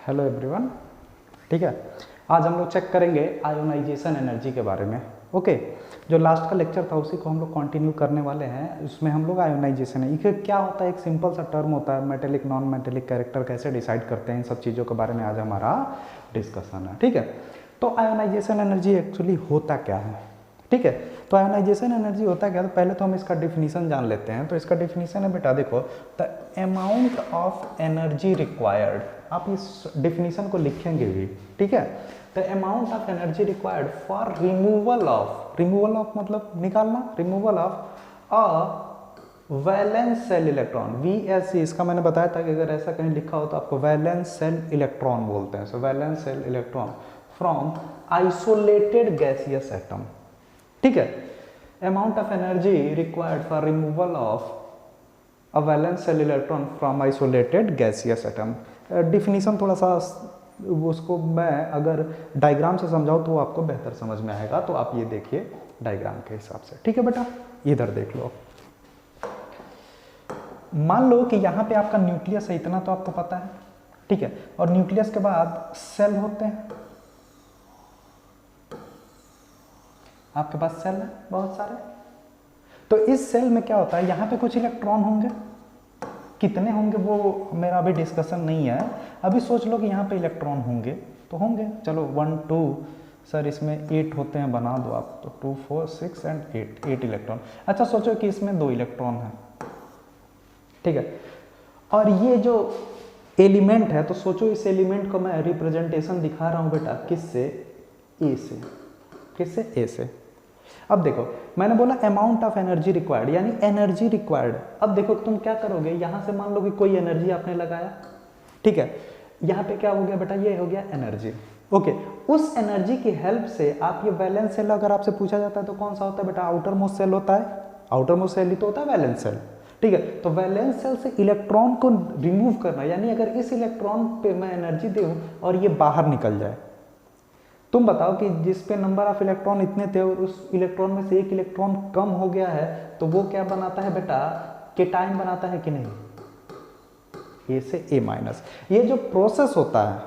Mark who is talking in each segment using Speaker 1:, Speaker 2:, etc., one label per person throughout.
Speaker 1: Hello everyone. ठीक है, आज हम लोग चेक करेंगे आयोनाइजेशन एनर्जी के बारे में। ओके, जो लास्ट का लेक्चर था उसी को हम लोग कंटिन्यू करने वाले हैं। उसमें हम लोग आयोनाइजेशन है ये क्या होता है, एक सिंपल सा टर्म होता है, मेटेलिक नॉन मेटेलिक कैरेक्टर कैसे डिसाइड करते हैं, इन सब चीज़ों के बारे में आज हमारा डिस्कशन है। ठीक है, तो आयोनाइजेशन एनर्जी एक्चुअली होता क्या है। ठीक है, तो आयोनाइजेशन एनर्जी होता क्या है, तो पहले तो हम इसका डिफिनीशन जान लेते हैं। तो इसका डिफिनीशन है बेटा, देखो, the amount of energy required. आप इस डिफिनीशन को लिखेंगे भी, ठीक है। The amount of energy required for removal of मतलब निकालना, removal of a valence shell electron, VSE। इसका मैंने बताया था कि अगर ऐसा कहीं लिखा हो तो आपको वैलेंस सेल इलेक्ट्रॉन बोलते हैं। So valence shell electron from isolated gaseous atom. ठीक है, amount of energy required for removal of a valence shell electron from isolated gaseous atom. Definition थोड़ा सा उसको मैं अगर डायग्राम से समझाऊँ तो आपको बेहतर समझ में आएगा। तो आप ये देखिए डायग्राम के हिसाब से। ठीक है बेटा, इधर देख लो। मान लो कि यहाँ पे आपका न्यूक्लियस है, इतना तो आपको पता है। ठीक है, और न्यूक्लियस के बाद सेल होते हैं, आपके पास सेल है बहुत सारे। तो इस सेल में क्या होता है, यहाँ पे कुछ इलेक्ट्रॉन होंगे, कितने होंगे वो मेरा अभी डिस्कशन नहीं है। अभी सोच लो कि यहाँ पे इलेक्ट्रॉन होंगे तो होंगे, चलो 1 2 सर इसमें 8 होते हैं, बना दो आप। तो 2 4 6 एंड 8 इलेक्ट्रॉन। अच्छा सोचो कि इसमें 2 इलेक्ट्रॉन है। ठीक है, और ये जो एलिमेंट है, तो सोचो इस एलिमेंट को मैं रिप्रेजेंटेशन दिखा रहा हूँ बेटा, किससे, ए से। किससे, ए से। अब देखो मैंने बोला अमाउंट ऑफ एनर्जी रिक्वायर्ड, यानी एनर्जी रिक्वायर्ड। अब देखो तुम क्या करोगे, यहां से मान लो कि कोई एनर्जी आपने लगाया। ठीक है, यहाँ पे क्या हो गया बेटा, ये हो गया एनर्जी। ओके, उस एनर्जी की हेल्प से आप ये वैलेंस सेल, अगर आपसे पूछा जाता है तो कौन सा होता है बेटा, आउटर मोस्ट सेल होता है। आउटर मोस्ट सेल ही तो होता है वैलेंस सेल। ठीक है, तो वैलेंस सेल से इलेक्ट्रॉन को रिमूव करना, यानी अगर इस इलेक्ट्रॉन पे मैं एनर्जी दूं और ये बाहर निकल जाए, तुम बताओ कि जिस पे नंबर ऑफ इलेक्ट्रॉन इतने थे और उस इलेक्ट्रॉन में से एक इलेक्ट्रॉन कम हो गया है, तो वो क्या बनाता है बेटा, केटायन बनाता है कि नहीं, ए से ए माइनस। ये जो प्रोसेस होता है,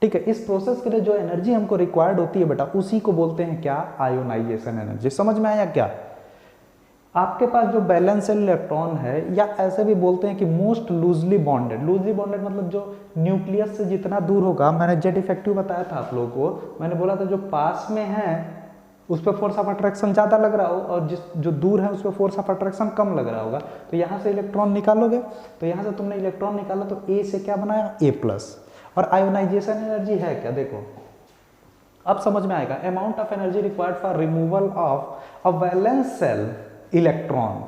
Speaker 1: ठीक है, इस प्रोसेस के लिए जो एनर्जी हमको रिक्वायर्ड होती है बेटा, उसी को बोलते हैं क्या, आयोनाइजेशन एनर्जी। समझ में आया क्या। आपके पास जो बैलेंस सेल इलेक्ट्रॉन है, या ऐसे भी बोलते हैं कि most loosely bonded. Loosely bonded मतलब जो न्यूक्लियस से जितना दूर होगा, मैंने जेड इफेक्टिव बताया था आप लोगों को। मैंने बोला था जो पास में है उस पर फोर्स ऑफ अट्रैक्शन ज़्यादा लग रहा हो, और जो दूर है उस पर फोर्स ऑफ अट्रैक्शन कम लग रहा होगा। तो यहाँ से इलेक्ट्रॉन निकालोगे, तो यहाँ से तुमने इलेक्ट्रॉन निकाला तो ए से क्या बनाया, ए प्लस। और आयोनाइजेशन एनर्जी है क्या, देखो अब समझ में आएगा। Amount of energy required for removal of a valence shell electron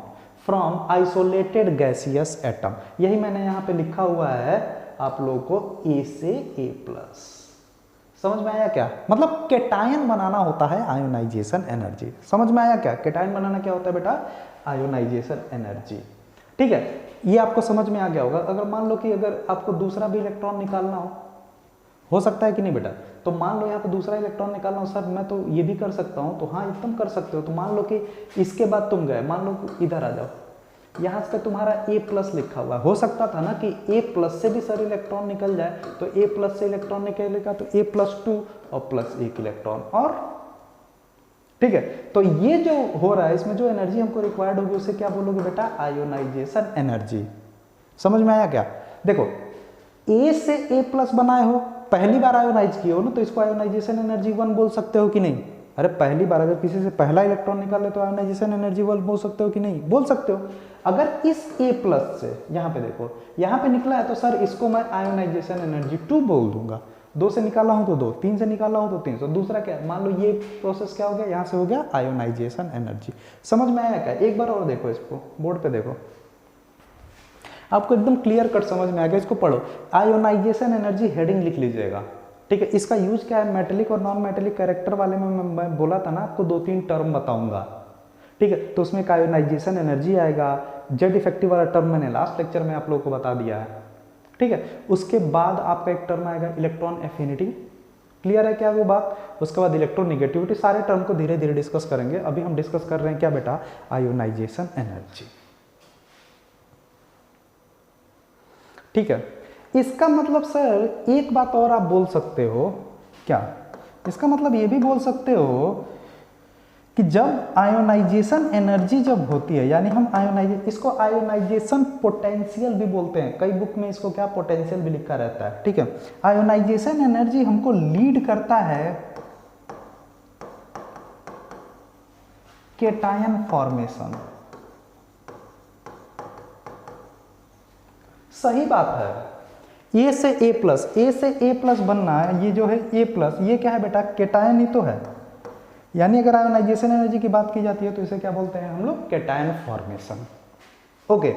Speaker 1: from isolated gaseous atom. यही मैंने यहाँ पे लिखा हुआ है आप लोगों को, ए से ए प्लस। समझ में आया क्या, मतलब केटायन बनाना होता है आयोनाइजेशन एनर्जी। समझ में आया क्या, केटायन बनाना क्या होता है बेटा, आयोनाइजेशन एनर्जी। ठीक है, ये आपको समझ में आ गया होगा। अगर मान लो कि अगर आपको दूसरा भी इलेक्ट्रॉन निकालना हो सकता है कि नहीं बेटा, तो मान लो यहाँ पे दूसरा इलेक्ट्रॉन निकालना हो, सर मैं तो ये भी कर सकता हूँ, तो हाँ एकदम कर सकते हो। तो मान लो कि इसके बाद तुम गए, मान लो इधर आ जाओ, यहाँ पे तुम्हारा ए प्लस लिखा हुआ है। हो सकता था ना कि ए प्लस से भी सर इलेक्ट्रॉन निकल जाए, तो ए प्लस से इलेक्ट्रॉन निकलेगा तो ए प्लस 2 और प्लस 1 इलेक्ट्रॉन। और ठीक है, तो ये जो हो रहा है, इसमें जो एनर्जी हमको रिक्वायर्ड होगी उसे क्या बोलोगे बेटा, आयोनाइजेशन एनर्जी। समझ में आया क्या। देखो ए से ए प्लस बनाए हो, पहली बार आयोनाइज किए हो ना, तो इसको आयोनाइजेशन एनर्जी 1 बोल सकते हो कि नहीं। अरे पहली बार अगर किसी से पहला इलेक्ट्रॉन निकाले तो आयोनाइजेशन एनर्जी 1 बोल सकते हो कि नहीं, बोल सकते हो। अगर इस ए प्लस से यहाँ पे देखो, यहाँ पे निकला है, तो सर इसको मैं आयोनाइजेशन एनर्जी 2 बोल दूंगा। 2 से निकाला हूं तो 2, 3 से निकाला हूं तो 3। तो दूसरा क्या, मान लो ये प्रोसेस क्या हो गया, यहाँ से हो गया आयोनाइजेशन एनर्जी। समझ में आया क्या, एक बार और देखो, इसको बोर्ड पे देखो, आपको एकदम क्लियर कट समझ में आ गया। इसको पढ़ो, आयोनाइजेशन एनर्जी हेडिंग लिख लीजिएगा। ठीक है, इसका यूज क्या है, मेटेलिक और नॉन मेटेलिक कैरेक्टर वाले में मैं बोला था ना आपको 2-3 टर्म बताऊंगा। ठीक है, तो उसमें आयोनाइजेशन एनर्जी आएगा। जेड इफेक्टिव वाला टर्म मैंने लास्ट लेक्चर में आप लोगों को बता दिया है। ठीक है, उसके बाद आपका एक टर्म आएगा इलेक्ट्रॉन एफिनिटी। क्लियर है क्या वो बात। उसके बाद इलेक्ट्रोनिगेटिविटी। सारे टर्म को धीरे धीरे डिस्कस करेंगे। अभी हम डिस्कस कर रहे हैं क्या बेटा, आयोनाइजेशन एनर्जी। ठीक है, इसका मतलब सर एक बात और आप बोल सकते हो क्या, इसका मतलब ये भी बोल सकते हो कि जब आयोनाइजेशन एनर्जी जब होती है, यानी हम इसको आयोनाइजेशन पोटेंशियल भी बोलते हैं, कई बुक में इसको क्या पोटेंशियल भी लिखा रहता है, ठीक है। आयोनाइजेशन एनर्जी हमको लीड करता है केटायन फॉर्मेशन। सही बात है, ए से ए प्लस, ए से ए प्लस बनना है, ये जो है ए प्लस, ये क्या है बेटा, केटायन ही तो है। यानी अगर आयोनाइजेशन एनर्जी की बात की जाती है तो इसे क्या बोलते हैं हम लोग, केटायन फॉर्मेशन। ओके,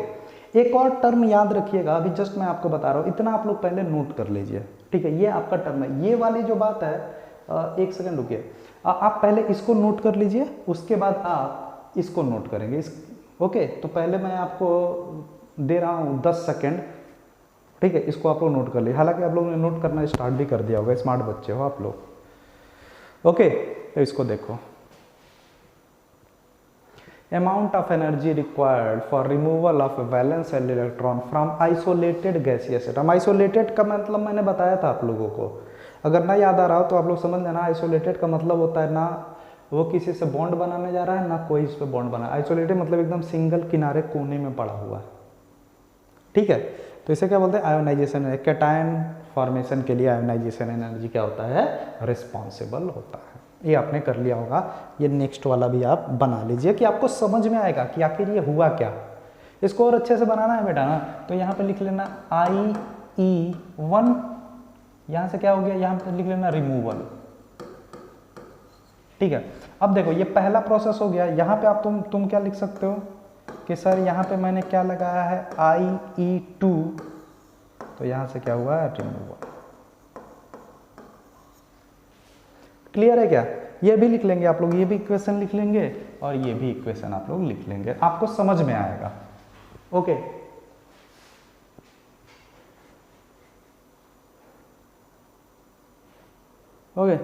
Speaker 1: एक और टर्म याद रखिएगा, अभी जस्ट मैं आपको बता रहा हूँ, इतना आप लोग पहले नोट कर लीजिए, ठीक है। ये आपका टर्म है, ये वाली जो बात है, एक सेकंड रुकिए, आप पहले इसको नोट कर लीजिए, उसके बाद आप इसको नोट करेंगे। ओके, तो पहले मैं आपको दे रहा हूँ 10 सेकेंड, ठीक है, इसको आप लोग नोट कर लीजिए। हालांकि आप लोगों ने नोट करना स्टार्ट भी कर दिया होगा, स्मार्ट बच्चे हो आप लोग। ओके, तो इसको देखो, amount of energy required for removal of valence and electron from isolated gaseous atom. Isolated का मतलब मैंने बताया था आप लोगों को, अगर ना याद आ रहा हो तो आप लोग समझ लेना, आइसोलेटेड का मतलब होता है ना वो किसी से बॉन्ड बनाने जा रहा है, ना कोई इस पर बॉन्ड बना। आइसोलेटेड मतलब एकदम सिंगल किनारे कोने में पड़ा हुआ है, ठीक है। तो इसे क्या बोलते हैं, आयोनाइजेशन। कैटायन फॉर्मेशन के लिए आयोनाइजेशन एनर्जी क्या होता है, रिस्पॉन्सिबल होता है। ये आपने कर लिया होगा, ये नेक्स्ट वाला भी आप बना लीजिए कि आपको समझ में आएगा कि आखिर ये हुआ क्या। इसको और अच्छे से बनाना है बेटा ना, तो यहाँ पे लिख लेना IE1, यहाँ से क्या हो गया, यहाँ पे लिख लेना रिमूवल, ठीक है। अब देखो ये पहला प्रोसेस हो गया, यहाँ पे आप तुम क्या लिख सकते हो कि सर यहाँ पे मैंने क्या लगाया है IE2, तो यहाँ से क्या हुआ है, रिमूवल। क्लियर है क्या, ये भी लिख लेंगे आप लोग, ये भी इक्वेशन लिख लेंगे और ये भी इक्वेशन आप लोग लिख लेंगे, आपको समझ में आएगा। ओके, ओके,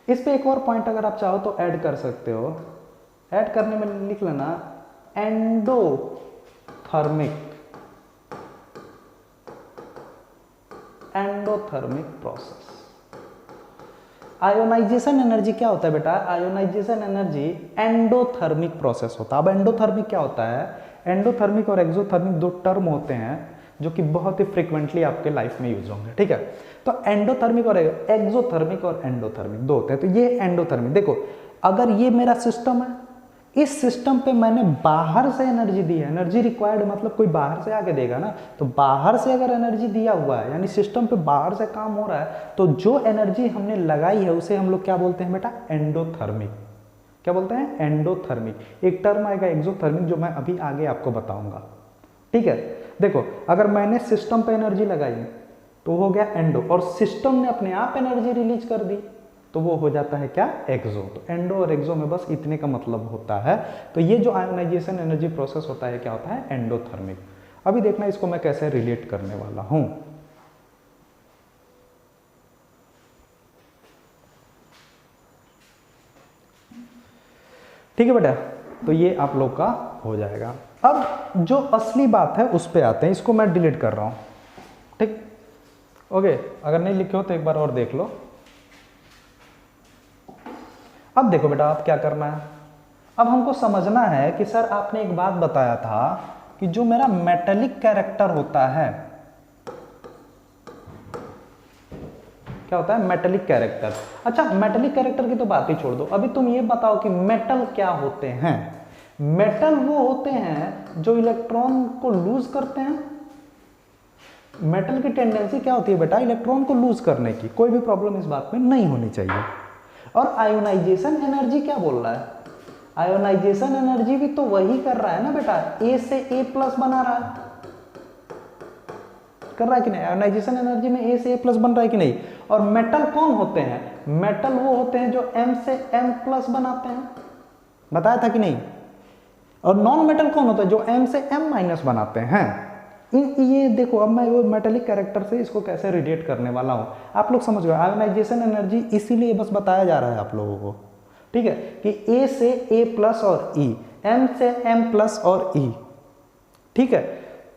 Speaker 1: इस पे एक और पॉइंट अगर आप चाहो तो ऐड कर सकते हो। ऐड करने में लिख लेना एंडोथर्मिक प्रोसेस। आयोनाइजेशन एनर्जी क्या होता है बेटा, आयोनाइजेशन एनर्जी एंडोथर्मिक प्रोसेस होता है। अब एंडोथर्मिक क्या होता है, एंडोथर्मिक और एक्सोथर्मिक दो टर्म होते हैं जो कि बहुत ही फ्रीक्वेंटली आपके लाइफ में यूज होंगे, ठीक है। तो एंडोथर्मिक और एक्सोथर्मिक और एंडोथर्मिक दो होते हैं। तो ये एंडोथर्मिक, देखो अगर ये मेरा सिस्टम है, इस सिस्टम पे मैंने बाहर से एनर्जी दी है, एनर्जी रिक्वायर्ड मतलब कोई बाहर से आके देगा ना, तो बाहर से अगर एनर्जी दिया हुआ है यानी सिस्टम पे बाहर से काम हो रहा है, तो जो एनर्जी हमने लगाई है उसे हम लोग क्या बोलते हैं बेटा, एंडोथर्मिक। क्या बोलते हैं, एंडोथर्मिक। एक टर्म आएगा एक्सोथर्मिक जो मैं अभी आगे आपको बताऊंगा, ठीक है। देखो अगर मैंने सिस्टम पे एनर्जी लगाई तो हो गया एंडो, और सिस्टम ने अपने आप एनर्जी रिलीज कर दी तो वो हो जाता है क्या, एक्सो। तो एंडो और एक्सो में बस इतने का मतलब होता है। तो ये जो आयोनाइजेशन एनर्जी प्रोसेस होता है क्या होता है, एंडोथर्मिक। अभी देखना इसको मैं कैसे रिलेट करने वाला हूं। ठीक है बेटा, तो ये आप लोग का हो जाएगा। अब जो असली बात है उस पे आते हैं, इसको मैं डिलीट कर रहा हूं, ठीक। ओके, अगर नहीं लिखे हो तो एक बार और देख लो। अब देखो बेटा, आप क्या करना है, अब हमको समझना है कि सर आपने एक बात बताया था कि जो मेरा मेटेलिक कैरेक्टर होता है, क्या होता है, मेटेलिक कैरेक्टर। अच्छा, मेटेलिक कैरेक्टर की तो बात ही छोड़ दो, अभी तुम ये बताओ कि मेटल क्या होते हैं। मेटल वो होते हैं जो इलेक्ट्रॉन को लूज करते हैं। मेटल की टेंडेंसी क्या होती है बेटा, इलेक्ट्रॉन को लूज करने की। कोई भी प्रॉब्लम इस बात में नहीं होनी चाहिए। और आयोनाइजेशन एनर्जी क्या बोल रहा है, आयोनाइजेशन एनर्जी भी तो वही कर रहा है ना बेटा, ए से ए प्लस बना रहा है, कर रहा है कि नहीं। आयोनाइजेशन एनर्जी में ए से ए प्लस बन रहा है कि नहीं। और मेटल कौन होते हैं, मेटल वो होते हैं जो एम से एम प्लस बनाते हैं, बताया था कि नहीं। और नॉन मेटल कौन होता है, जो एम से एम माइनस बनाते हैं। ये देखो, अब मैं वो मेटेलिक कैरेक्टर से इसको कैसे रिलेट करने वाला हूं, आप लोग समझ गए। आयोनाइजेशन एनर्जी इसीलिए बस बताया जा रहा है आप लोगों को, ठीक है, कि ए से ए प्लस और ई, एम से एम प्लस और ई, ठीक है।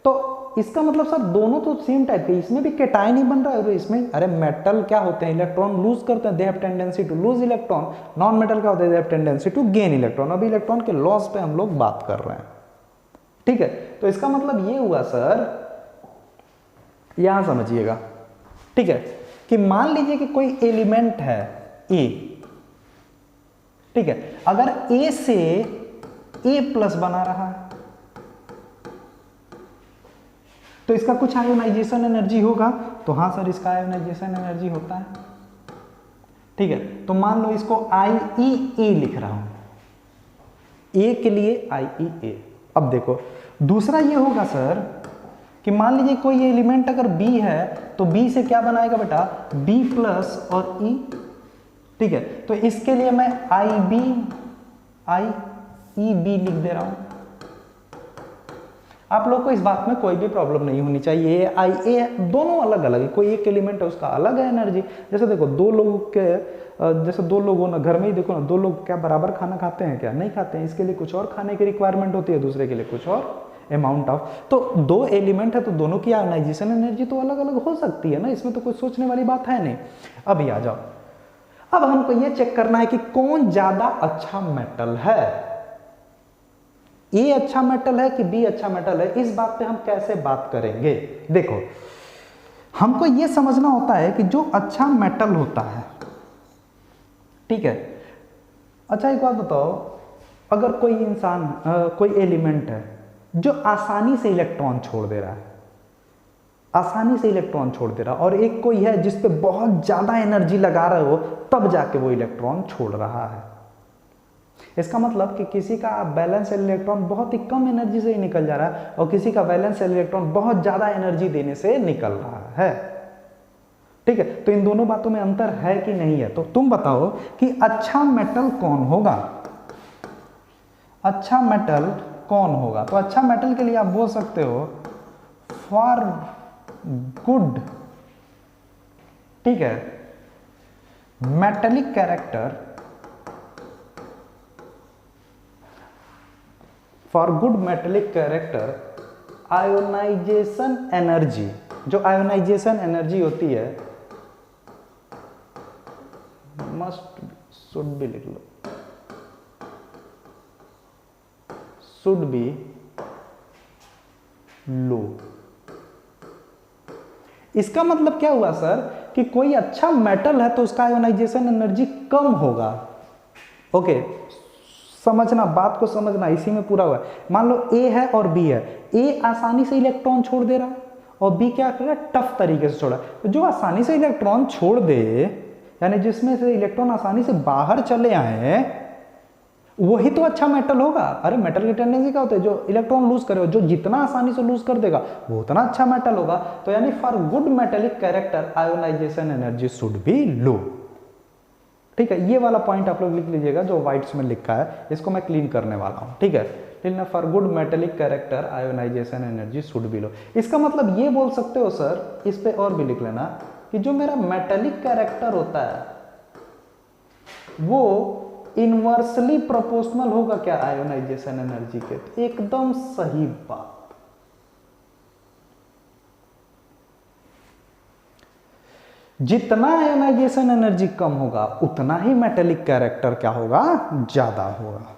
Speaker 1: तो इसका मतलब सर दोनों तो सेम टाइप के, इसमें भी केटायन ही बन रहा है और इसमें, अरे मेटल क्या होते हैं, इलेक्ट्रॉन लूज करते हैं, they have tendency to lose electron. Non metal क्या होते हैं, they have tendency to gain electron. अभी इलेक्ट्रॉन के लॉस पे हम लोग बात कर रहे हैं, ठीक है। तो इसका मतलब ये हुआ सर, यहां समझिएगा, ठीक है, कि मान लीजिए कि कोई एलिमेंट है ए, ठीक है, अगर ए से ए प्लस बना रहा है तो इसका कुछ आयोनाइजेशन एनर्जी होगा। तो हाँ सर, इसका आयोनाइजेशन एनर्जी होता है, ठीक है। तो मान लो इसको IeA लिख रहा हूं, ए के लिए IeA। अब देखो दूसरा ये होगा सर कि मान लीजिए कोई एलिमेंट अगर B है तो B से क्या बनाएगा बेटा, B प्लस और E, ठीक है। तो इसके लिए मैं IeB लिख दे रहा हूं। आप लोग को इस बात में कोई भी प्रॉब्लम नहीं होनी चाहिए, IA दोनों अलग अलग है, कोई एक एलिमेंट है उसका अलग है एनर्जी। जैसे देखो दो लोगों के, जैसे दो लोग हो ना घर में ही, देखो ना दो लोग क्या बराबर खाना खाते हैं, क्या नहीं खाते हैं, इसके लिए कुछ और खाने की रिक्वायरमेंट होती है, दूसरे के लिए कुछ और अमाउंट ऑफ। तो दो एलिमेंट है तो दोनों की आयोनाइजेशन एनर्जी तो अलग अलग हो सकती है ना, इसमें तो कुछ सोचने वाली बात है नहीं। अभी आ जाओ, अब हमको ये चेक करना है कि कौन ज्यादा अच्छा मेटल है, ए अच्छा मेटल है कि बी अच्छा मेटल है। इस बात पे हम कैसे बात करेंगे, देखो हमको ये समझना होता है कि जो अच्छा मेटल होता है, ठीक है। अच्छा एक बात बताओ, अगर कोई इंसान कोई एलिमेंट है जो आसानी से इलेक्ट्रॉन छोड़ दे रहा है, आसानी से इलेक्ट्रॉन छोड़ दे रहा, और एक कोई है जिस पे बहुत ज्यादा एनर्जी लगा रहे हो तब जाके वो इलेक्ट्रॉन छोड़ रहा है, इसका मतलब कि किसी का बैलेंस इलेक्ट्रॉन बहुत ही कम एनर्जी से ही निकल जा रहा है और किसी का बैलेंस इलेक्ट्रॉन बहुत ज्यादा एनर्जी देने से निकल रहा है, ठीक है। तो इन दोनों बातों में अंतर है कि नहीं है, तो तुम बताओ कि अच्छा मेटल कौन होगा, अच्छा मेटल कौन होगा। तो अच्छा मेटल के लिए आप बोल सकते हो फॉर गुड, ठीक है, metallic character, for good metallic character ionisation energy, जो आयोनाइजेशन एनर्जी होती है, मस्ट शुड भी लिख लो, शुड बी लो। इसका मतलब क्या हुआ सर कि कोई अच्छा मेटल है तो उसका आयोनाइजेशन एनर्जी कम होगा, ओके। समझना, बात को समझना, इसी में पूरा हुआ है। मान लो ए है और बी है, ए आसानी से इलेक्ट्रॉन छोड़ दे रहा है और बी क्या कर रहा है, टफ तरीके से छोड़ा। तो जो आसानी से इलेक्ट्रॉन छोड़ दे, यानी जिसमें से इलेक्ट्रॉन आसानी से बाहर चले आए, वही तो अच्छा मेटल होगा। अरे मेटल की टेंडेंसी क्या होती है, जो इलेक्ट्रॉन लूज करे, जो जितना आसानी से लूज कर देगा वो उतना अच्छा मेटल होगा। तो यानी for good metallic character ionisation energy should be low, ठीक है। ये वाला पॉइंट आप लोग लिख लीजिएगा जो व्हाइट्स में लिखा है, इसको मैं क्लीन करने वाला हूं, ठीक है। लिखना for good metallic character ionisation energy should be low. इसका मतलब ये बोल सकते हो सर, इस पे और भी लिख लेना कि जो मेरा मेटेलिक कैरेक्टर होता है वो इनवर्सली प्रोपोर्शनल होगा क्या आयोनाइजेशन एनर्जी के। तो एकदम सही बात, जितना आयोनाइजेशन एनर्जी कम होगा उतना ही मेटेलिक कैरेक्टर क्या होगा, ज्यादा होगा।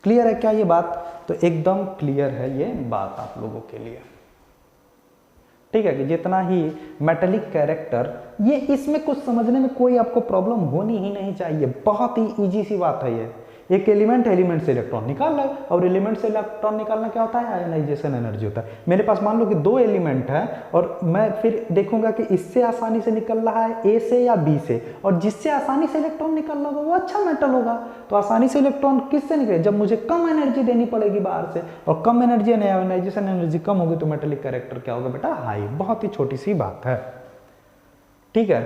Speaker 1: क्लियर है क्या ये बात? तो एकदम क्लियर है ये बात आप लोगों के लिए, ठीक है, कि जितना ही मेटेलिक कैरेक्टर, ये इसमें कुछ समझने में कोई आपको प्रॉब्लम होनी ही नहीं चाहिए, बहुत ही इजी सी बात है ये। एक एलिमेंट है, एलिमेंट से इलेक्ट्रॉन निकाल रहा है, और एलिमेंट से इलेक्ट्रॉन निकालना क्या होता है, आयोनाइजेशन एनर्जी होता है। मेरे पास मान लो कि दो एलिमेंट है और मैं फिर देखूंगा कि इससे आसानी से निकल रहा है ए से या बी से, और जिससे आसानी से इलेक्ट्रॉन निकल रहा होगा वो अच्छा मेटल होगा। तो आसानी से इलेक्ट्रॉन किससे निकले, जब मुझे कम एनर्जी देनी पड़ेगी बाहर से, और कम एनर्जी यानी आयोनाइजेशन एनर्जी कम होगी तो मेटेलिक कैरेक्टर क्या होगा बेटा, हाई। बहुत ही छोटी सी बात है, ठीक है।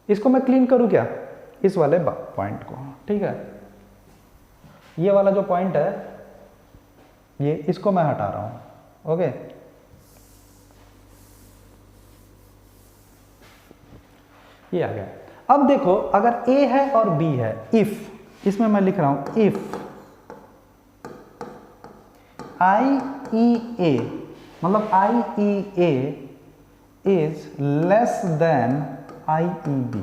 Speaker 1: इसको मैं क्लीन करूं क्या, इस वाले पॉइंट को, ठीक है। ये वाला जो पॉइंट है ये, इसको मैं हटा रहा हूं, ओके। ये आ गया। अब देखो अगर ए है और बी है, इफ, इसमें मैं लिख रहा हूं इफ IeA मतलब IEA is less than IEB,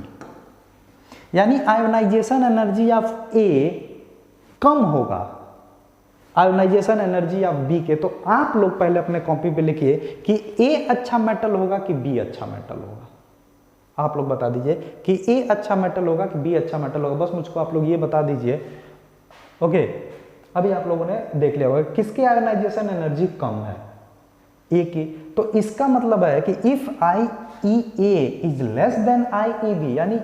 Speaker 1: यानी आयोनाइजेशन एनर्जी ऑफ A कम होगा आयोनाइजेशन एनर्जी ऑफ B के। तो आप लोग पहले अपने कॉपी पे लिखिए कि A अच्छा मेटल होगा कि B अच्छा मेटल होगा। आप लोग बता दीजिए कि A अच्छा मेटल होगा कि B अच्छा मेटल होगा, बस मुझको आप लोग ये बता दीजिए। ओके, अभी आप लोगों ने देख लिया होगा किसकी आयोनाइजेशन एनर्जी कम है, A की। तो इसका मतलब है कि if IEA is less than IEB, यानी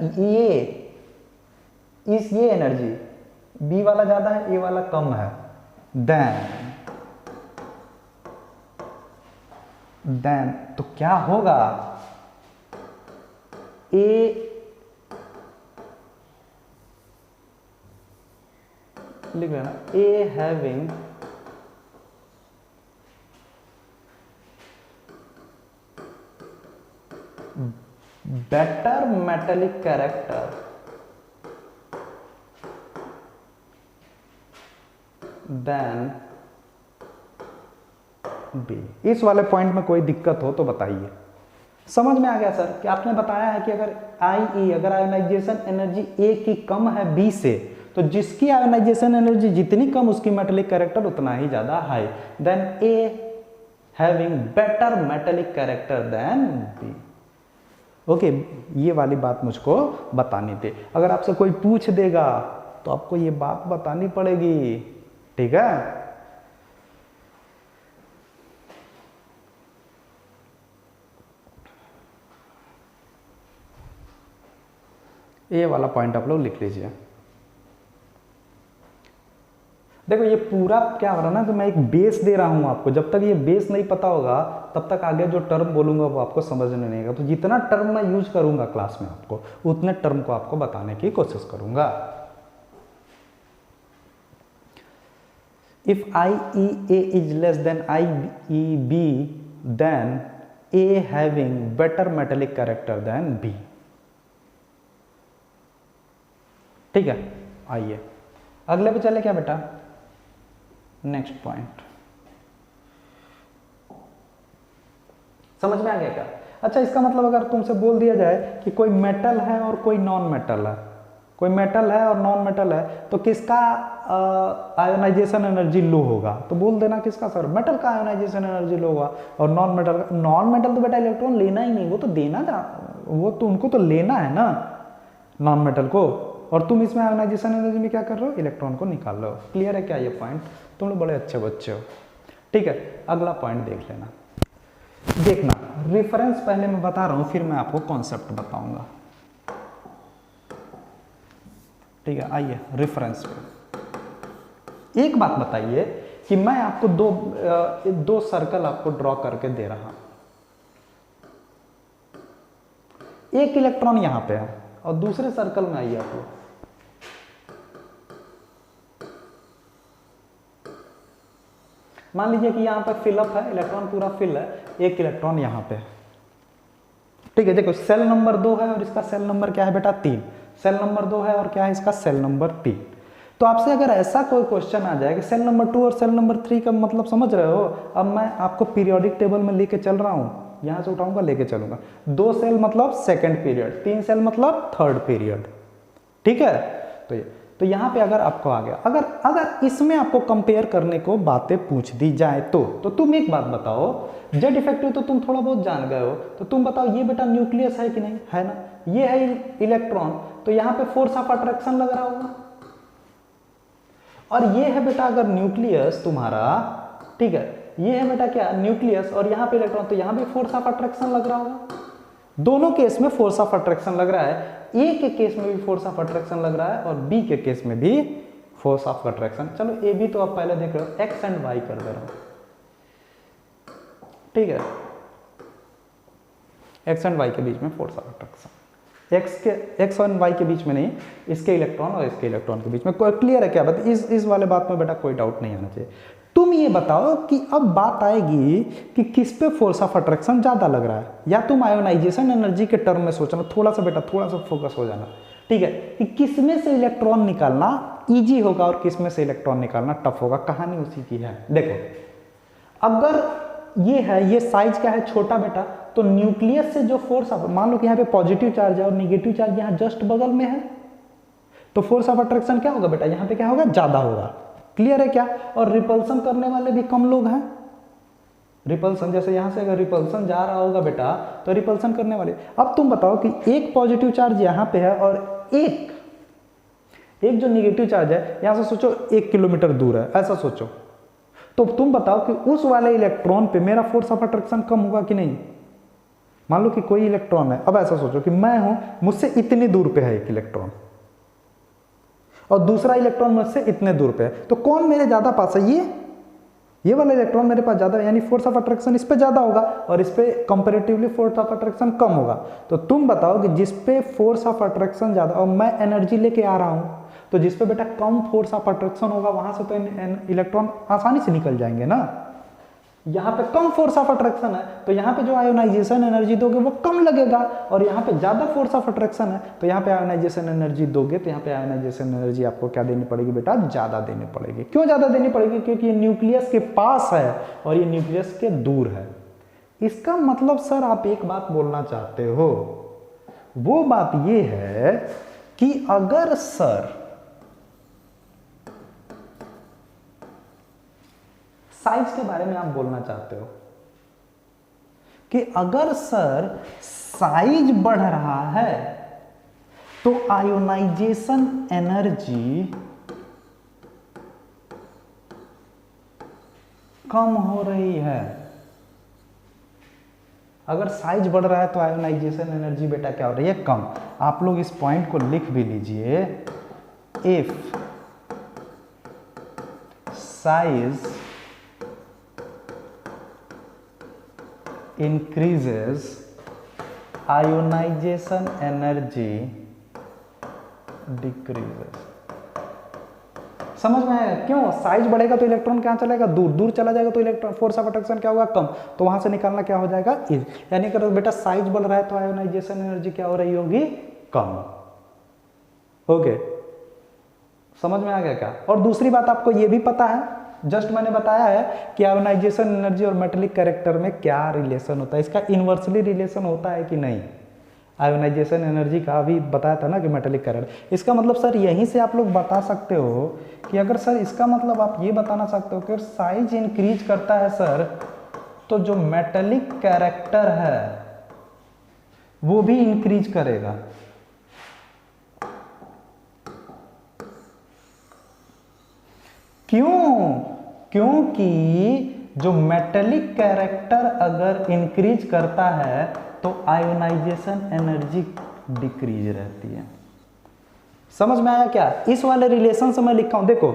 Speaker 1: ये एनर्जी B वाला ज्यादा है, A वाला कम है, देन तो क्या होगा, A लिख लेना, A having better metallic character than B। इस वाले पॉइंट में कोई दिक्कत हो तो बताइए। समझ में आ गया सर कि आपने बताया है कि अगर अगर आयोनाइजेशन एनर्जी A की कम है B से, तो जिसकी आयोनाइजेशन एनर्जी जितनी कम उसकी मेटेलिक कैरेक्टर उतना ही ज्यादा high, then A having better metallic character than B। Okay, ये वाली बात मुझको बतानी थी। अगर आपसे कोई पूछ देगा तो आपको ये बात बतानी पड़ेगी, ठीक है। ये वाला पॉइंट आप लोग लिख लीजिए। देखो ये पूरा क्या हो रहा है ना, तो मैं एक बेस दे रहा हूं आपको। जब तक ये बेस नहीं पता होगा तब तक आगे जो टर्म बोलूंगा वो आपको समझने नहीं आएगा। तो जितना टर्म मैं यूज करूंगा क्लास में आपको, उतने टर्म को आपको बताने की कोशिश करूंगा। If IEA is less than IEB, then A having better metallic character than B। ठीक है, आइए अगले पे चले क्या बेटा, नेक्स्ट पॉइंट। समझ में आ गया क्या? अच्छा, इसका मतलब अगर तुमसे बोल दिया जाए कि कोई मेटल है और कोई नॉन मेटल है, कोई मेटल है और नॉन मेटल है, तो किसका आयोनाइजेशन एनर्जी लो होगा? तो बोल देना किसका सर, मेटल का आयोनाइजेशन एनर्जी लो होगा। और नॉन मेटल का, नॉन मेटल तो बेटा इलेक्ट्रॉन लेना ही नहीं, वो तो देना, वो तो उनको तो लेना है ना नॉन मेटल को, और तुम इसमें आयोनाइजेशन एनर्जी में क्या कर रहे हो, इलेक्ट्रॉन को निकाल रहे हो। क्लियर है क्या ये पॉइंट? तुम लोग बड़े अच्छे बच्चे हो। ठीक है, अगला पॉइंट देख लेना। देखना रेफरेंस पहले मैं बता रहा हूं, फिर मैं आपको कॉन्सेप्ट बताऊंगा। ठीक है, आइए रेफरेंस पे। एक बात बताइए कि मैं आपको दो सर्कल आपको ड्रॉ करके दे रहा हूं। एक इलेक्ट्रॉन यहां पे है और दूसरे सर्कल में आइए आप लोग। मान लीजिए कि यहां पर फिलअप है, इलेक्ट्रॉन पूरा फिल है, एक इलेक्ट्रॉन यहां पे। ठीक है, देखो सेल नंबर 2 है और इसका सेल नंबर क्या है बेटा 3। सेल नंबर 2 है और क्या है इसका सेल नंबर 3। तो आपसे अगर ऐसा कोई क्वेश्चन आ जाए कि सेल नंबर 2 और सेल नंबर 3 का मतलब समझ रहे हो, अब मैं आपको पीरियोडिक टेबल में लेके चल रहा हूं, यहां से उठाऊंगा लेके चलूंगा। 2 सेल मतलब सेकंड पीरियड, 3 सेल मतलब थर्ड पीरियड। ठीक है, तो यहां पे अगर आपको आ गया, अगर इसमें आपको कंपेयर करने को बातें पूछ दी जाए तो तुम एक बात बताओ, जेड इफेक्टिव तो तुम थोड़ा बहुत जान गए हो, तो तुम बताओ ये बेटा न्यूक्लियस है कि नहीं, है ना? ये है इलेक्ट्रॉन, तो यहां पे फोर्स ऑफ अट्रैक्शन लग रहा होगा। और ये है बेटा अगर न्यूक्लियस तुम्हारा, ठीक है, ये है बेटा क्या न्यूक्लियस, और यहां पे इलेक्ट्रॉन, तो यहां भी फोर्स ऑफ अट्रैक्शन लग रहा होगा। दोनों केस में फोर्स ऑफ अट्रैक्शन लग रहा है। ए के केस में भी फोर्स ऑफ अट्रैक्शन लग रहा है और बी के केस में भी फोर्स ऑफ अट्रैक्शन। चलो ए बी तो आप पहले देख रहे हो, एक्स एंड वाई कर दे रहा हूं। ठीक है, एक्स एंड वाई के बीच में फोर्स ऑफ अट्रैक्शन, एक्स और वाई के बीच में नहीं, इसके इलेक्ट्रॉन और इसके इलेक्ट्रॉन के बीच में। कोई क्लियर है क्या बात? इस वाले बात में बेटा कोई डाउट नहीं आना चाहिए। तुम ये बताओ कि अब बात आएगी कि किस पे फोर्स ऑफ अट्रैक्शन ज्यादा लग रहा है, या तुम आयोनाइजेशन एनर्जी के टर्म में सोचना। थोड़ा सा बेटा थोड़ा सा फोकस हो जाना, ठीक है, कि किसमें से इलेक्ट्रॉन निकालना इजी होगा और किसमें से इलेक्ट्रॉन निकालना टफ होगा। कहानी उसी की है। देखो, अगर ये है, ये साइज क्या है, छोटा बेटा, तो न्यूक्लियस से जो फोर्स, मान लो कि यहाँ पे पॉजिटिव चार्ज है और निगेटिव चार्ज यहाँ जस्ट बगल में है, तो फोर्स ऑफ अट्रैक्शन क्या होगा बेटा, यहाँ पे क्या होगा, ज्यादा होगा। क्लियर है क्या? और रिपल्सन करने वाले भी कम लोग हैं। रिपल्सन, जैसे यहाँ से अगर रिपल्सन जा रहा होगा बेटा, तो रिपल्सन करने वाले, अब तुम बताओ कि एक पॉजिटिव चार्ज यहाँ पे है और एक जो निगेटिव चार्ज है, यहाँ से सोचो 1 किलोमीटर दूर है, ऐसा सोचो, तो तुम बताओ कि उस वाले इलेक्ट्रॉन पे मेरा फोर्स ऑफ अट्रैक्शन कम होगा कि नहीं? मान लो कि कोई इलेक्ट्रॉन है, अब ऐसा सोचो कि मैं हूं, मुझसे इतनी दूर पे है एक इलेक्ट्रॉन और दूसरा इलेक्ट्रॉन मुझसे इतने दूर पे है, तो कौन मेरे ज्यादा पास है? ये वाला इलेक्ट्रॉन मेरे पास ज्यादा है, यानी फोर्स ऑफ अट्रैक्शन इस पे ज्यादा होगा और इस पे कंपैरेटिवली फोर्स ऑफ अट्रैक्शन कम होगा। तो तुम बताओ कि जिस पे फोर्स ऑफ अट्रैक्शन ज्यादा और मैं एनर्जी लेके आ रहा हूं, तो जिस पे बेटा कम फोर्स ऑफ अट्रैक्शन होगा वहां से तो इलेक्ट्रॉन आसानी से निकल जाएंगे ना। यहाँ पे कम फोर्स ऑफ अट्रैक्शन है तो यहाँ पे जो आयोनाइजेशन एनर्जी दोगे वो कम लगेगा, और यहाँ पे ज्यादा फोर्स ऑफ अट्रैक्शन है तो यहाँ पे आयोनाइजेशन एनर्जी दोगे तो यहाँ पे आयोनाइजेशन एनर्जी आपको क्या देनी पड़ेगी बेटा, ज्यादा देनी पड़ेगी। क्यों ज्यादा देनी पड़ेगी? क्योंकि ये न्यूक्लियस के पास है और ये न्यूक्लियस के दूर है। इसका मतलब सर आप एक बात बोलना चाहते हो, वो बात ये है कि अगर सर साइज के बारे में आप बोलना चाहते हो कि अगर सर साइज बढ़ रहा है तो आयोनाइजेशन एनर्जी कम हो रही है। अगर साइज बढ़ रहा है तो आयोनाइजेशन एनर्जी बेटा क्या हो रही है, कम। आप लोग इस पॉइंट को लिख भी लीजिए, if size increases ionization energy decreases। समझ में आया? क्यों? साइज बढ़ेगा तो इलेक्ट्रॉन कहाँ चलेगा, दूर, दूर चला जाएगा तो इलेक्ट्रॉन फोर्स ऑफ अट्रैक्शन क्या होगा, कम, तो वहां से निकालना क्या हो जाएगा, इज। यानी अगर बेटा साइज बढ़ रहा है तो आयोनाइजेशन एनर्जी क्या हो रही होगी, कम। ओके, समझ में आ गया क्या? और दूसरी बात आपको ये भी पता है, जस्ट मैंने बताया है कि आयोनाइजेशन एनर्जी और मेटेलिक कैरेक्टर में क्या रिलेशन होता है, इसका इन्वर्सली रिलेशन होता है कि नहीं। आयोनाइजेशन एनर्जी का भी बताया था ना कि मेटेलिक कैरेक्टर। इसका मतलब सर यहीं से आप लोग बता सकते हो कि अगर सर इसका मतलब आप ये बताना सकते हो कि साइज इंक्रीज करता है सर तो जो मेटेलिक कैरेक्टर है वो भी इंक्रीज करेगा। क्यों? क्योंकि जो मेटेलिक कैरेक्टर अगर इंक्रीज करता है तो आयोनाइजेशन एनर्जी डिक्रीज रहती है। समझ में आया क्या? इस वाले रिलेशन से मैं लिखा हूं, देखो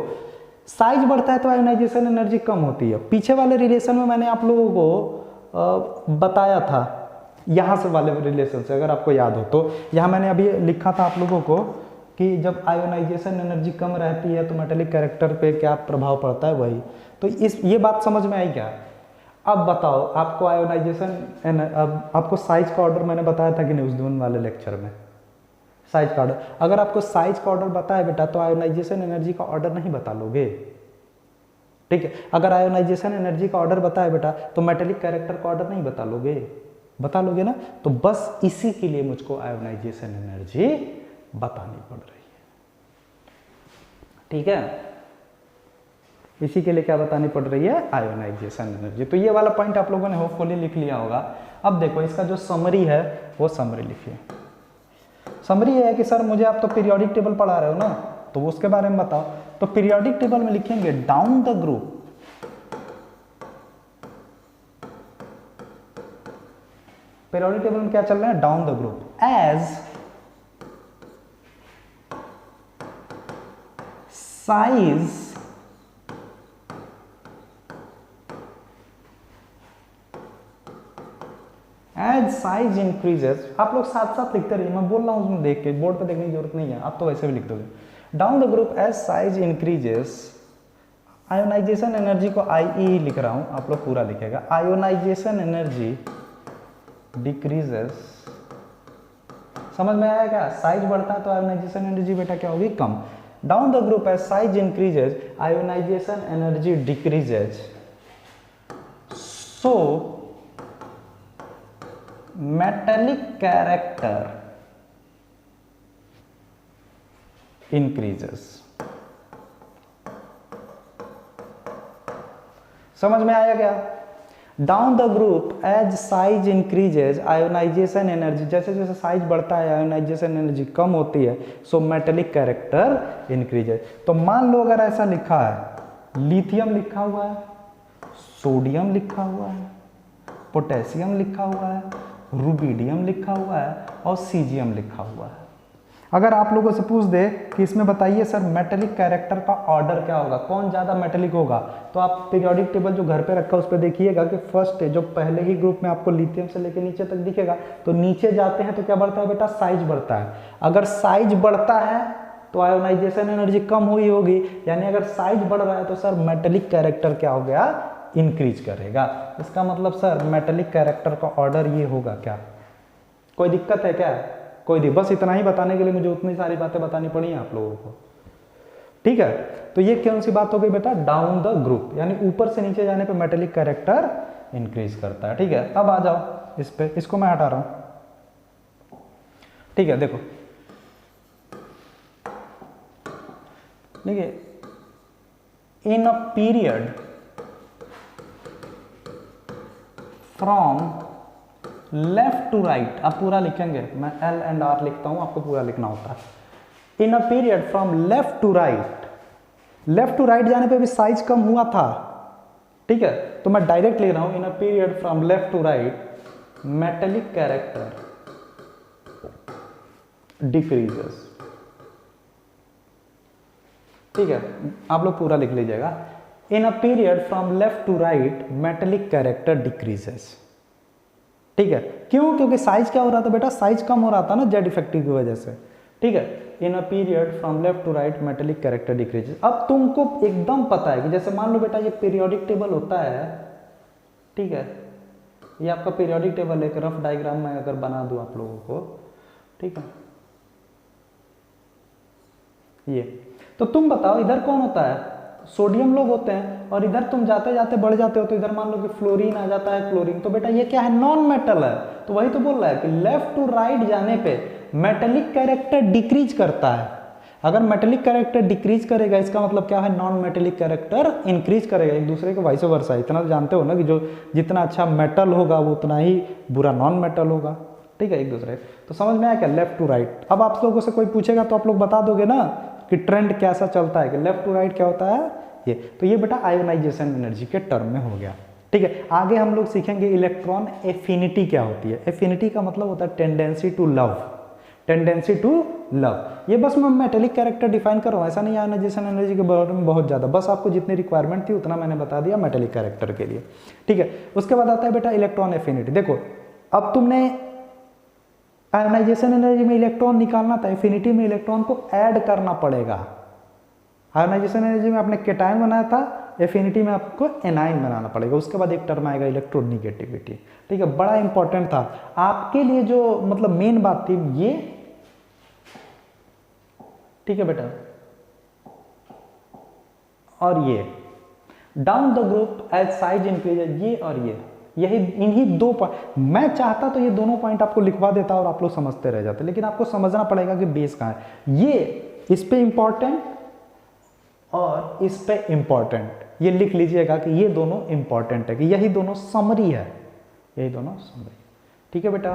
Speaker 1: साइज बढ़ता है तो आयोनाइजेशन एनर्जी कम होती है। पीछे वाले रिलेशन में मैंने आप लोगों को बताया था, यहां से वाले रिलेशन से अगर आपको याद हो तो, यहां मैंने अभी लिखा था आप लोगों को कि जब आयोनाइजेशन एनर्जी कम रहती है तो मेटेलिक कैरेक्टर पे क्या प्रभाव पड़ता है, वही। तो ये बात समझ में आई क्या? अब बताओ आपको आयोनाइजेशन, अब आपको साइज का ऑर्डर मैंने बताया था कि नहीं उस दिन वाले लेक्चर में, साइज का ऑर्डर। अगर आपको साइज का ऑर्डर बताया बेटा तो आयोनाइजेशन एनर्जी का ऑर्डर नहीं बता लोगे, ठीक है। अगर आयोनाइजेशन एनर्जी का ऑर्डर बताया बेटा तो मेटेलिक कैरेक्टर का ऑर्डर नहीं बता लोगे, बता लोगे ना। तो बस इसी के लिए मुझको आयोनाइजेशन एनर्जी बतानी पड़ रही है, ठीक है। इसी के लिए क्या बतानी पड़ रही है, आयोनाइजेशन एनर्जी। तो ये वाला पॉइंट आप लोगों ने होपफुली लिख लिया होगा। अब देखो इसका जो समरी है वो समरी लिखिए। समरी ये है कि सर मुझे आप तो पीरियोडिक टेबल पढ़ा रहे हो ना, तो उसके बारे में बताओ। तो पीरियोडिक टेबल में लिखेंगे down the group, periodic table में क्या चल रहा है, down the group as size as size increases. आप लोग साथ साथ लिखते रहिए, मैं बोल रहा हूं उसमें देख के, बोर्ड पे देखने की जरूरत नहीं है, आप तो वैसे भी लिख दोगे। Down the group as size increases, ionisation energy को आई लिख रहा हूं, आप लोग पूरा लिखेगा। आयोनाइजेशन एनर्जी डिक्रीजेस, समझ में आया क्या? साइज बढ़ता है तो आयोनाइजेशन एनर्जी बेटा क्या होगी, कम। Down the group as size increases, ionisation energy decreases so metallic character increases. समझ में आया क्या? Down the group as size increases ionisation energy, जैसे जैसे साइज बढ़ता है आयोनाइजेशन एनर्जी कम होती है, सो मेटेलिक कैरेक्टर इंक्रीजेज। तो मान लो अगर ऐसा लिखा है, लिथियम लिखा हुआ है, सोडियम लिखा हुआ है, पोटेशियम लिखा हुआ है, रुबिडियम लिखा हुआ है और सीजियम लिखा हुआ है। अगर आप लोगों से पूछ दे कि इसमें बताइए सर मेटेलिक कैरेक्टर का ऑर्डर क्या होगा, कौन ज़्यादा मेटेलिक होगा, तो आप पीरियोडिक टेबल जो घर पे रखा है उस पर देखिएगा कि फर्स्ट जो पहले ही ग्रुप में आपको लिथियम से लेकर नीचे तक दिखेगा, तो नीचे जाते हैं तो क्या बढ़ता है बेटा, साइज बढ़ता है। अगर साइज बढ़ता है तो आयोनाइजेशन एनर्जी कम हुई होगी, यानी अगर साइज बढ़ रहा है तो सर मेटेलिक कैरेक्टर क्या हो गया, इंक्रीज करेगा। इसका मतलब सर मेटेलिक कैरेक्टर का ऑर्डर ये होगा क्या? कोई दिक्कत है क्या? कोई नहीं, बस इतना ही बताने के लिए मुझे उतनी सारी बातें बतानी पड़ी हैं आप लोगों को, ठीक है। तो ये कौन सी बात हो गई बेटा, डाउन द ग्रुप, यानी ऊपर से नीचे जाने पे मेटेलिक कैरेक्टर इंक्रीज करता है, ठीक है। अब आ जाओ इस पे, इसको मैं हटा रहा हूं, ठीक है। देखो देखिए, in a period from left to right, आप पूरा लिखेंगे, मैं एल एंड आर लिखता हूं, आपको पूरा लिखना होता है। In a period from left to right, left to right जाने पे भी साइज कम हुआ था, ठीक है, तो मैं डायरेक्ट ले रहा हूं, in a period from left to right metallic character decreases, ठीक है, आप लोग पूरा लिख लीजिएगा। In a period from left to right metallic character decreases, ठीक है। क्यों? क्योंकि साइज क्या हो रहा था बेटा, साइज कम हो रहा था ना जेड इफेक्टिव की वजह से, ठीक है। In a period from left to right metallic character decreases. अब तुमको एकदम पता है कि जैसे मान लो बेटा ये पीरियोडिक टेबल होता है, ठीक है, ये आपका पीरियोडिक टेबल एक रफ डायग्राम में अगर बना दूं आप लोगों को, ठीक है, ये तो तुम बताओ इधर कौन होता है, सोडियम लोग होते हैं, और इधर तुम जाते जाते बढ़ जाते हो तो इधर मान लो कि फ्लोरीन आ जाता है, क्लोरीन, तो बेटा ये क्या है, नॉन मेटल है। तो वही तो बोल रहा है कि लेफ्ट टू राइट जाने पे मेटेलिक कैरेक्टर डिक्रीज करता है। अगर मेटेलिक कैरेक्टर डिक्रीज करेगा इसका मतलब क्या है, नॉन मेटेलिक कैरेक्टर इंक्रीज करेगा, एक दूसरे के वाइस वर्सा। इतना तो जानते हो ना कि जो जितना अच्छा मेटल होगा वो उतना ही बुरा नॉन मेटल होगा, ठीक है, एक दूसरे। तो समझ में आया क्या, लेफ्ट टू राइट। अब आप लोगों से कोई पूछेगा तो आप लोग बता दोगे ना कि ट्रेंड कैसा चलता है, कि लेफ्ट टू राइट क्या होता है ये। तो ये बेटा आयोनाइजेशन एनर्जी के टर्म में हो गया, ठीक है। आगे हम लोग सीखेंगे इलेक्ट्रॉन एफिनिटी क्या होती है। एफिनिटी का मतलब होता है tendency to love, tendency to love. ये बस मैं मेटेलिक कैरेक्टर डिफाइन कर रहा हूँ, ऐसा नहीं आयोनाइजेशन एनर्जी के बारे में बहुत ज़्यादा, बस आपको जितनी रिक्वायरमेंट थी उतना मैंने बता दिया मेटेलिक कैरेक्टर के लिए, ठीक है। उसके बाद आता है बेटा इलेक्ट्रॉन एफिनिटी। देखो अब तुमने आयोनाइजेशन एनर्जी में इलेक्ट्रॉन निकालना था, एफिनिटी में इलेक्ट्रॉन को ऐड करना पड़ेगा। आयोनाइजेशन एनर्जी में आपने केटायन बनाया था, एफिनिटी में आपको एनाइन बनाना पड़ेगा। उसके बाद एक टर्म आएगा इलेक्ट्रोनिगेटिविटी, ठीक है, बड़ा इंपॉर्टेंट था आपके लिए, जो मतलब मेन बात थी ये, ठीक है बेटा। और ये down the group as size increase, ये और ये, यही इन्हीं दो पॉइंट, मैं चाहता तो ये दोनों पॉइंट आपको लिखवा देता और आप लोग समझते रह जाते, लेकिन आपको समझना पड़ेगा कि बेस कहाँ है। ये इस पे इंपॉर्टेंट और इस पे इंपॉर्टेंट, ये लिख लीजिएगा कि ये दोनों इंपॉर्टेंट है, कि यही दोनों समरी है, यही दोनों समरी, ठीक है बेटा।